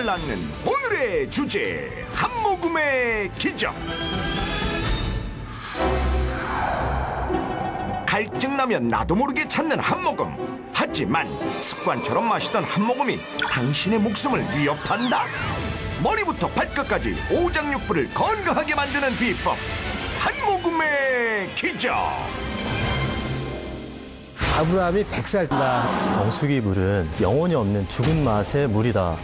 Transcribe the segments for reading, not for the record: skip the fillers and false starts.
낳는 오늘의 주제, 한모금의 기적. 갈증나면 나도 모르게 찾는 한모금. 하지만 습관처럼 마시던 한모금이 당신의 목숨을 위협한다. 머리부터 발끝까지 오장육부를 건강하게 만드는 비법, 한모금의 기적. 아브라함이 100살이다. 정수기 물은 영혼이 없는 죽은 맛의 물이다.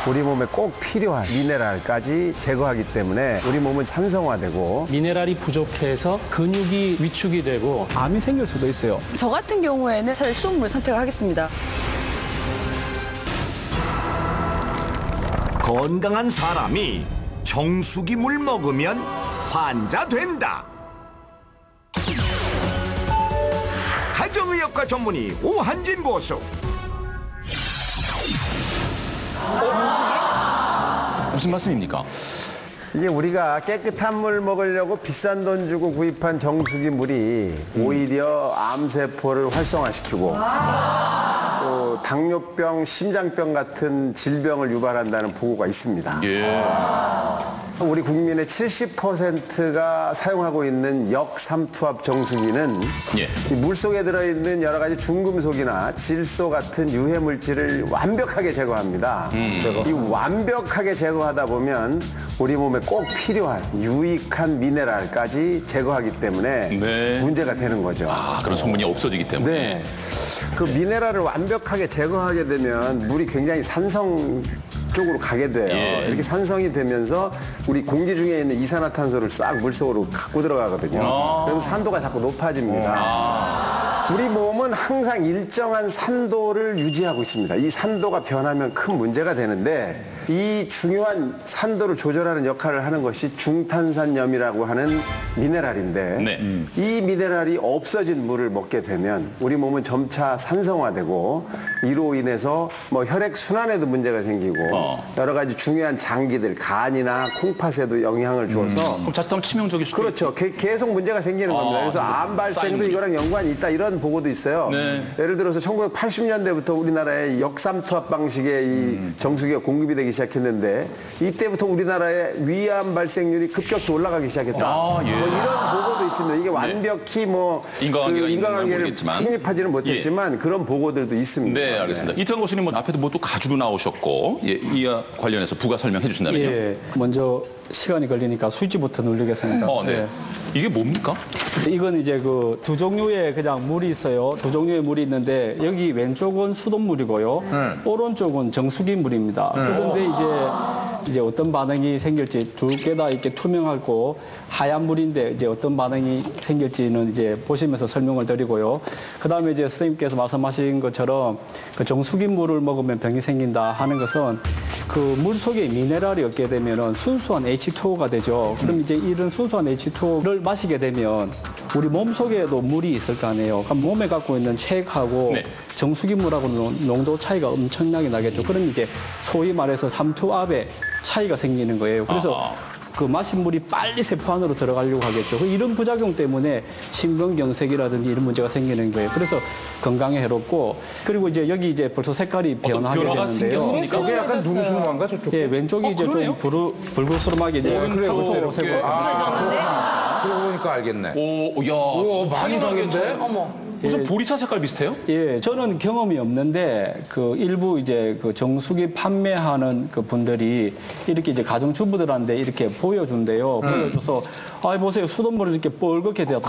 우리 몸에 꼭 필요한 미네랄까지 제거하기 때문에 우리 몸은 산성화되고 미네랄이 부족해서 근육이 위축이 되고 암이 생길 수도 있어요. 저 같은 경우에는 차라리 수돗물 선택을 하겠습니다. 건강한 사람이 정수기 물 먹으면 환자된다. 가정의학과 전문의 오한진 보수. 무슨 말씀입니까? 이게 우리가 깨끗한 물 먹으려고 비싼 돈 주고 구입한 정수기 물이 오히려 암세포를 활성화시키고 또 당뇨병, 심장병 같은 질병을 유발한다는 보고가 있습니다. 예. 우리 국민의 70%가 사용하고 있는 역삼투압 정수기는 예. 이 물속에 들어있는 여러 가지 중금속이나 질소 같은 유해 물질을 완벽하게 제거합니다. 이 완벽하게 제거하다 보면 우리 몸에 꼭 필요한 유익한 미네랄까지 제거하기 때문에 네. 문제가 되는 거죠. 아, 그런 성분이 없어지기 때문에. 네. 그 미네랄을 완벽하게 제거하게 되면 물이 굉장히 산성 쪽으로 가게 돼요. 예. 이렇게 산성이 되면서 우리 공기 중에 있는 이산화탄소를 싹 물속으로 갖고 들어가거든요. 그래서 산도가 자꾸 높아집니다. 우리 몸은 항상 일정한 산도를 유지하고 있습니다. 이 산도가 변하면 큰 문제가 되는데 이 중요한 산도를 조절하는 역할을 하는 것이 중탄산염이라고 하는 미네랄인데 네. 이 미네랄이 없어진 물을 먹게 되면 우리 몸은 점차 산성화되고 이로 인해서 뭐 혈액 순환에도 문제가 생기고 여러 가지 중요한 장기들, 간이나 콩팥에도 영향을 줘서 그럼 자칫하면 치명적일 수도 그렇죠. 계속 문제가 생기는 겁니다. 그래서 암 발생도 쌓인 이거랑 연관이 있다 이런 보고도 있어요. 네. 예를 들어서 1980년대부터 우리나라에 역삼투압 방식의 이 정수기가 공급이 되기 시작했는데 이때부터 우리나라의 위암 발생률이 급격히 올라가기 시작했다. 아, 예. 뭐 이런 보고도 있습니다. 이게 완벽히 뭐 인과관계가 인과관계를 모르겠지만. 확립하지는 못했지만 그런 보고들도 있습니다. 네, 알겠습니다. 이태원 교수님 뭐 앞에도 뭐 또 가지고 나오셨고 예, 이와 관련해서 부가 설명해 주신다면요. 예, 먼저 시간이 걸리니까 스위치부터 누르겠습니다. 네. 예. 이게 뭡니까? 이건 이제 그 두 종류의 그냥 물이 있어요. 두 종류의 물이 있는데 여기 왼쪽은 수돗물이고요. 오른쪽은 정수기 물입니다. 그런데 이제 어떤 반응이 생길지 두 개 다 이렇게 투명하고 하얀 물인데 이제 어떤 반응이 생길지는 이제 보시면서 설명을 드리고요. 그다음에 이제 선생님께서 말씀하신 것처럼 그 정수기 물을 먹으면 병이 생긴다 하는 것은 그 물 속에 미네랄이 없게 되면은 순수한 H2O가 되죠. 그럼 이제 이런 순수한 H2O를 마시게 되면 우리 몸 속에도 물이 있을 거 아니에요. 그럼 몸에 갖고 있는 체액하고 네. 정수기 물하고는 농도 차이가 엄청나게 나겠죠. 그럼 이제 소위 말해서 삼투압의 차이가 생기는 거예요. 그래서 그 마신 물이 빨리 세포 안으로 들어가려고 하겠죠. 이런 부작용 때문에 심근경색이라든지 이런 문제가 생기는 거예요. 그래서 건강에 해롭고 그리고 이제 여기 이제 벌써 색깔이 변하게 변화가 되는데요. 생겼습니까? 저게 약간 누르스름한가 저쪽? 예, 왼쪽이 이제 그러네요. 좀 불구스름하게 이제 오른쪽, 색으로 예. 그러고 보니까 알겠네. 오, 야, 오, 많이 다른데? 무슨 보리차 색깔 비슷해요? 예, 저는 경험이 없는데 그 일부 이제 그 정수기 판매하는 그 분들이 이렇게 이제 가정주부들한테 이렇게 보여준대요. 보여줘서 아 보세요 수돗물이 이렇게 뻘겋게 되었다.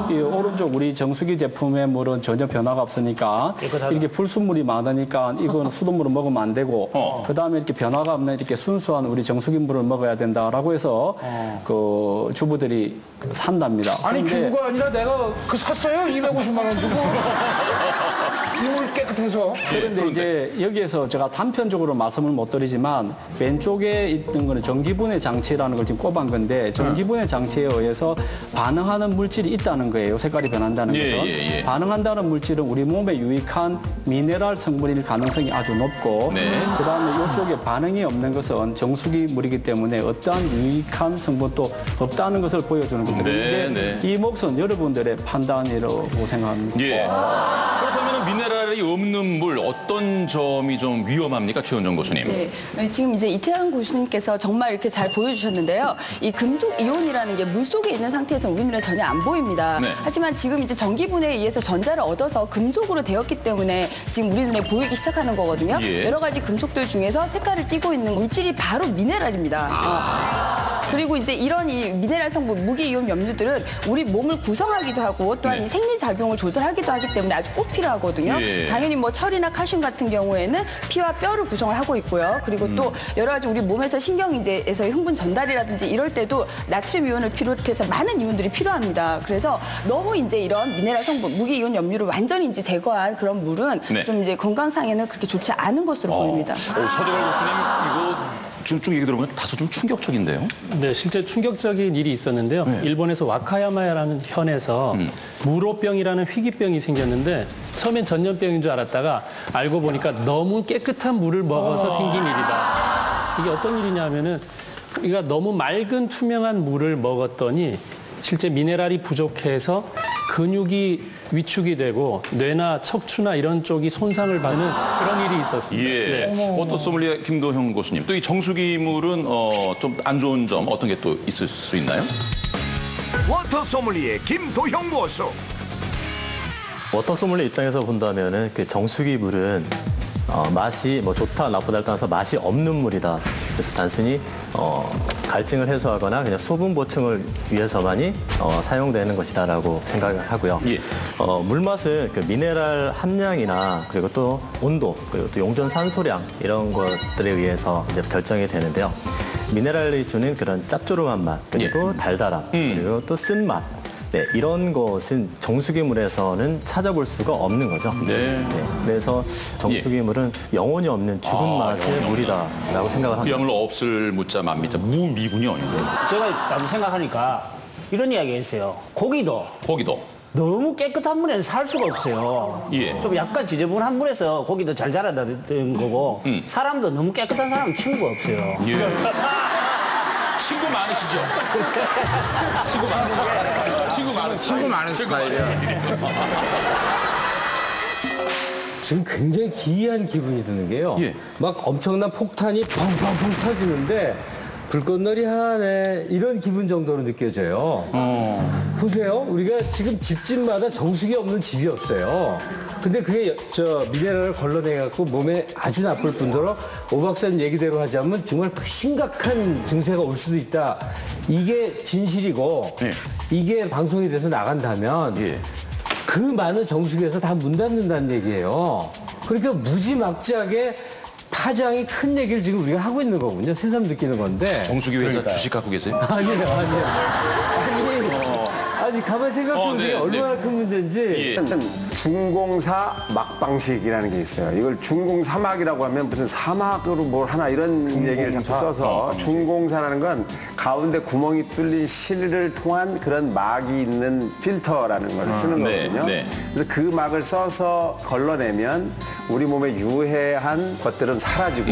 이 오른쪽 우리 정수기 제품의 물은 전혀 변화가 없으니까 이렇게 불순물이 많으니까 이건 수돗물을 먹으면 안 되고 그 다음에 이렇게 변화가 없는 이렇게 순수한 우리 정수기 물을 먹어야 된다라고 해서 그 주부들이 산답니다. 아니 그런데 주부가 아니라 내가 그 샀어요 250만 원 주고 이물 깨끗해서. 그런데 이제 여기에서 제가 단편적으로 말씀을 못 드리지만 왼쪽에 있는 거는 전기분해 장치라는 걸 지금 꼽은 건데 전기분해 장치에 의해서 반응하는 물질이 있다는 거예요. 색깔이 변한다는 예, 거죠. 예, 예. 반응한다는 물질은 우리 몸에 유익한 미네랄 성분일 가능성이 아주 높고 네. 그다음에 이쪽에 반응이 없는 것은 정수기 물이기 때문에 어떠한 유익한 성분도 없다는 것을 보여주는 거거든요. 네, 이제 이 몫은 여러분들의 판단이라고 생각합니다. 예. 그렇다면 이런 미네랄이 없는 물 어떤 점이 좀 위험합니까, 최원정 교수님? 네, 지금 이제 이태양 교수님께서 정말 이렇게 잘 보여주셨는데요. 이 금속 이온이라는 게 물 속에 있는 상태에서 우리 눈에 전혀 안 보입니다. 네. 하지만 지금 이제 전기분해에 의해서 전자를 얻어서 금속으로 되었기 때문에 지금 우리 눈에 보이기 시작하는 거거든요. 예. 여러 가지 금속들 중에서 색깔을 띠고 있는 물질이 바로 미네랄입니다. 그리고 이제 이런 이 미네랄 성분, 무기이온 염류들은 우리 몸을 구성하기도 하고 또한 네. 이 생리작용을 조절하기도 하기 때문에 아주 꼭 필요하거든요. 예. 당연히 뭐 철이나 칼슘 같은 경우에는 피와 뼈를 구성을 하고 있고요. 그리고 또 여러 가지 우리 몸에서 신경이제에서의 흥분 전달이라든지 이럴 때도 나트륨 이온을 비롯해서 많은 이온들이 필요합니다. 그래서 너무 이제 이런 미네랄 성분, 무기이온 염류를 완전히 이제 제거한 그런 물은 네. 좀 이제 건강상에는 그렇게 좋지 않은 것으로 보입니다. 서재걸 교수님, 이거 쭉 얘기 들어보면 다소 좀 충격적인데요? 네, 실제 충격적인 일이 있었는데요. 일본에서 와카야마라는 현에서 무로병이라는 희귀병이 생겼는데 처음엔 전염병인 줄 알았다가 알고 보니까 너무 깨끗한 물을 먹어서 생긴 일이다. 이게 어떤 일이냐면은 우리가 너무 맑은 투명한 물을 먹었더니 실제 미네랄이 부족해서 근육이 위축이 되고 뇌나 척추나 이런 쪽이 손상을 받는 그런 일이 있었습니다. 예. 네. 워터 소믈리에 김도형 교수님, 또 이 정수기물은 좀 안 좋은 점 어떤 게 또 있을 수 있나요? 워터 소믈리에 김도형 고수. 워터 소믈리에 입장에서 본다면은 그 정수기 물은 맛이 뭐 좋다 나쁘다를 떠나서 맛이 없는 물이다. 그래서 단순히 갈증을 해소하거나 그냥 수분 보충을 위해서만이 사용되는 것이다라고 생각을 하고요. 예. 물 맛은 그 미네랄 함량이나 그리고 또 온도 그리고 또 용존 산소량 이런 것들에 의해서 이제 결정이 되는데요. 미네랄이 주는 그런 짭조름한 맛 그리고 달달함 그리고 또 쓴맛. 네, 이런 것은 정수기물에서는 찾아볼 수가 없는 거죠. 네. 그래서 정수기물은 영혼이 없는 죽은 맛의 물이다라고 생각을 합니다. 그야말로 없을 무자 만미자 무미군요. 제가 나도 생각하니까 이런 이야기 했어요. 고기도 너무 깨끗한 물에는 살 수가 없어요. 예. 좀 약간 지저분한 물에서 고기도 잘 자라다는 거고 사람도 너무 깨끗한 사람은 친구가 없어요. 예. 친구 많으시죠? 친구 많은 스타일이야. 지금 굉장히 기이한 기분이 드는 게요. 예. 막 엄청난 폭탄이 펑펑펑 터지는데 불꽃놀이 하네 이런 기분 정도로 느껴져요. 보세요. 우리가 지금 집집마다 정수기 없는 집이 없어요. 근데 그게 미네랄을 걸러내갖고 몸에 아주 나쁠 뿐더러 오 박사님 얘기대로 하자면 정말 심각한 증세가 올 수도 있다. 이게 진실이고 예. 이게 방송이 돼서 나간다면 예. 그 많은 정수기에서 다 문 닫는다는 얘기예요. 그러니까 무지막지하게 파장이 큰 얘기를 지금 우리가 하고 있는 거군요. 새삼 느끼는 건데. 정수기 회사 주식 갖고 계세요? 아니 가만히 생각해보세요. 네, 얼마나 큰 문제인지. 일단 중공사 막방식이라는 게 있어요. 이걸 중공사막이라고 하면 무슨 사막으로 뭘 하나 이런 얘기를 자꾸 써서 중공사라는 건 가운데 구멍이 뚫린 실을 통한 그런 막이 있는 필터라는 걸 쓰는 네, 거거든요. 네. 그래서 그 막을 써서 걸러내면 우리 몸에 유해한 것들은 사라지고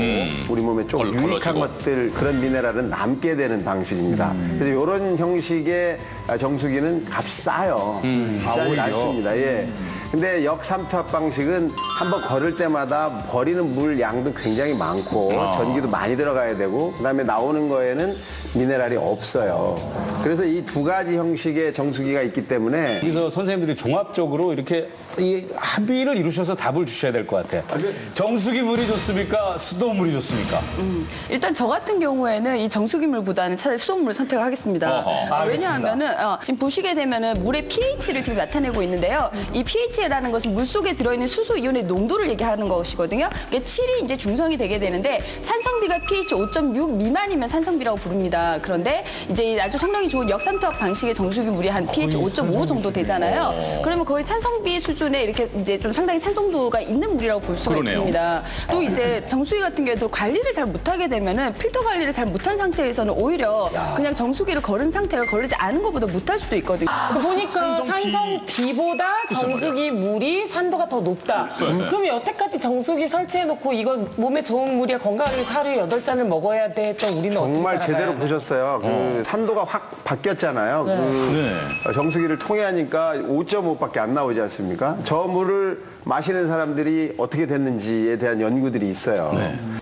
우리 몸에 좀 유익한 걸러지고. 것들 그런 미네랄은 남게 되는 방식입니다. 그래서 이런 형식의 정수기는 값이 싸요. 비싸지 않습니다. 예. 근데 역삼투압 방식은 한번 걸을 때마다 버리는 물 양도 굉장히 많고 전기도 많이 들어가야 되고 그다음에 나오는 거에는 미네랄이 없어요. 그래서 이 두 가지 형식의 정수기가 있기 때문에 여기서 선생님들이 종합적으로 이렇게 이 합의를 이루셔서 답을 주셔야 될 것 같아요. 정수기 물이 좋습니까? 수돗물이 좋습니까? 일단 저 같은 경우에는 이 정수기물보다는 차라리 수돗물을 선택을 하겠습니다. 왜냐하면은 지금 보시게 되면은 물의 pH를 지금 나타내고 있는데요. 이 pH라는 것은 물 속에 들어있는 수소 이온의 농도를 얘기하는 것이거든요. 그러니까 7이 이제 중성이 되게 되는데 산성비가 pH 5.6 미만이면 산성비라고 부릅니다. 그런데 이제 아주 성능이 좋은 역삼투압 방식의 정수기물이 한 pH 5.5 정도 되잖아요. 그러면 거의 산성비 수준에 이렇게 이제 좀 상당히 산성도가 있는 물이라고 볼 수가 그러네요. 있습니다. 또 이제 정수기 같은 경우에도 관리를 잘 못하게 되면은 필터 관리를 잘 못한 상태에서는 오히려 그냥 정수기를 걸은 상태가 걸리지 않은 것보다 못할 수도 있거든요. 보니까 산성 B보다 정수기 물이 산도가 더 높다. 그럼 여태까지 정수기 설치해놓고 이건 몸에 좋은 물이야 건강하게 하루에 8잔을 먹어야 돼 했던 우리는 정말 어떻게 제대로 살아가야 돼? 보셨어요. 그 산도가 확 바뀌었잖아요. 그 정수기를 통해 하니까 5.5밖에 안 나오지 않습니까? 저 물을 마시는 사람들이 어떻게 됐는지에 대한 연구들이 있어요.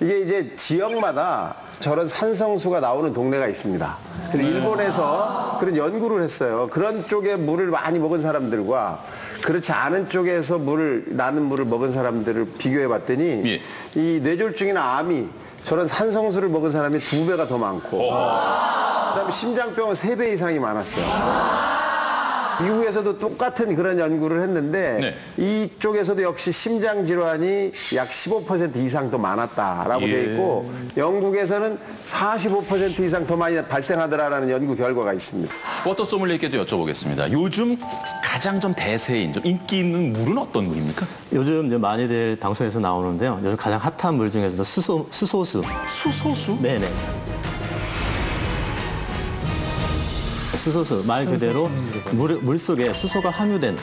이게 이제 지역마다 저런 산성수가 나오는 동네가 있습니다. 그래서 일본에서 그런 연구를 했어요. 그런 쪽에 물을 많이 먹은 사람들과 그렇지 않은 쪽에서 나는 물을 먹은 사람들을 비교해 봤더니 이 뇌졸중이나 암이 저런 산성수를 먹은 사람이 2배가 더 많고 그다음에 심장병은 3배 이상이 많았어요. 미국에서도 똑같은 그런 연구를 했는데 이쪽에서도 역시 심장 질환이 약 15% 이상 더 많았다라고 돼 있고 영국에서는 45% 이상 더 많이 발생하더라라는 연구 결과가 있습니다. 워터 소믈리에께도 여쭤보겠습니다. 요즘 가장 좀 대세인, 좀 인기 있는 물은 어떤 물입니까? 요즘 이제 많이들 방송에서 나오는데요. 요즘 가장 핫한 물 중에서도 수소수. 수소수? 네네. 수소수 말 그대로 물 속에 수소가 함유된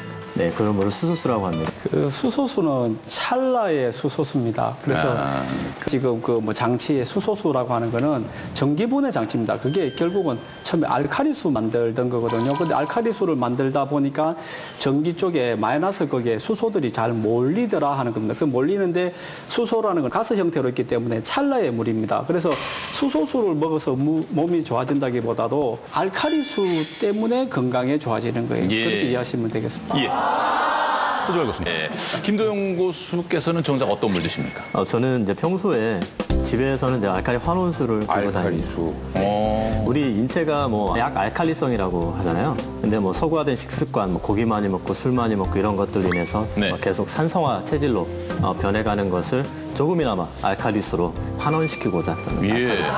그런 물을 수소수라고 합니다. 그 수소수는 찰나의 수소수입니다. 그래서 지금 그 뭐 장치의 수소수라고 하는 거는 전기분해 장치입니다. 그게 결국은 처음에 알칼리수 만들던 거거든요. 근데 알칼리수를 만들다 보니까 전기 쪽에 마이너스 거기에 수소들이 잘 몰리더라 하는 겁니다. 그 몰리는데 수소라는 건 가스 형태로 있기 때문에 찰나의 물입니다. 그래서 수소수를 먹어서 몸이 좋아진다기보다도 알칼리수 때문에 건강에 좋아지는 거예요. 그렇게 이해하시면 되겠습니다. 도조열 교수님. 김도영 교수께서는 정작 어떤 물 드십니까? 저는 이제 평소에 집에서는 이제 알칼리 환원수를 들고 다니고 우리 인체가 뭐 약 알칼리성이라고 하잖아요. 근데 뭐 서구화된 식습관, 뭐 고기 많이 먹고 술 많이 먹고 이런 것들로 인해서 계속 산성화 체질로 변해가는 것을 조금이나마 알칼리수로 환원시키고자 저는 알칼리수.